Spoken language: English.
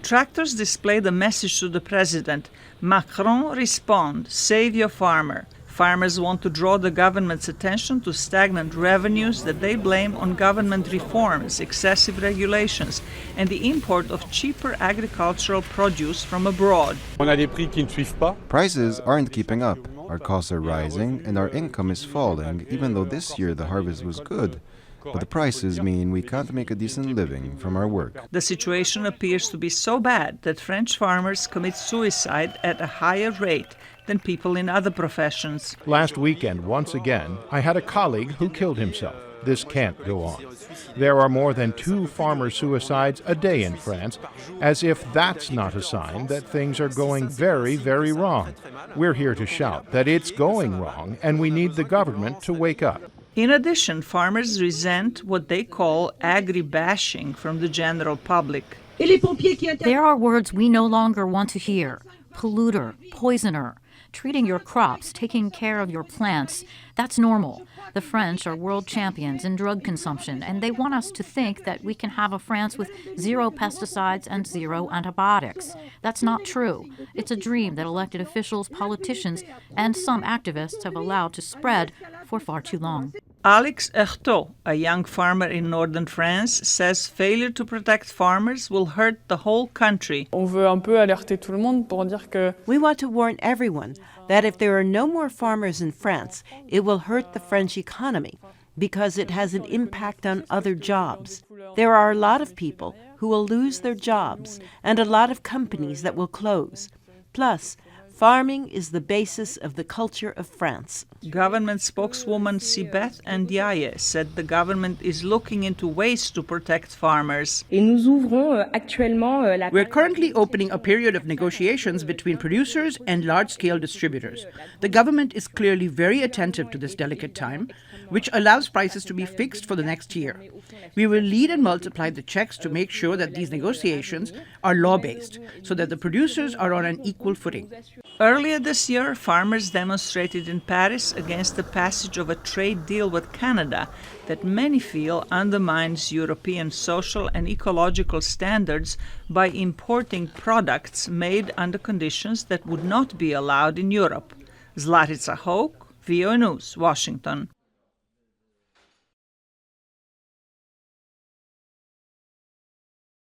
Tractors display the message to the president. Macron respond, save your farmer. Farmers want to draw the government's attention to stagnant revenues that they blame on government reforms, excessive regulations, and the import of cheaper agricultural produce from abroad. Prices aren't keeping up. Our costs are rising and our income is falling, even though this year the harvest was good. But the prices mean we can't make a decent living from our work. The situation appears to be so bad that French farmers commit suicide at a higher rate than people in other professions. Last weekend, once again, I had a colleague who killed himself. This can't go on. There are more than 2 farmer suicides a day in France, as if that's not a sign that things are going very, very wrong. We're here to shout that it's going wrong, and we need the government to wake up. In addition, farmers resent what they call agri-bashing from the general public. There are words we no longer want to hear. Polluter, poisoner. Treating your crops, taking care of your plants, that's normal. The French are world champions in drug consumption, and they want us to think that we can have a France with 0 pesticides and 0 antibiotics. That's not true. It's a dream that elected officials, politicians, and some activists have allowed to spread for far too long. Alix, Heurtaut, a young farmer in northern France, says failure to protect farmers will hurt the whole country. We want to warn everyone that if there are no more farmers in France, it will hurt the French economy because it has an impact on other jobs. There are a lot of people who will lose their jobs and a lot of companies that will close. Plus, farming is the basis of the culture of France. Government spokeswoman Sibeth and Ndiaye said the government is looking into ways to protect farmers. We're currently opening a period of negotiations between producers and large-scale distributors. The government is clearly very attentive to this delicate time, which allows prices to be fixed for the next year. We will lead and multiply the checks to make sure that these negotiations are law-based, so that the producers are on an equal footing. Earlier this year, farmers demonstrated in Paris against the passage of a trade deal with Canada that many feel undermines European social and ecological standards by importing products made under conditions that would not be allowed in Europe. Zlatica, Hoke, VOA News, Washington.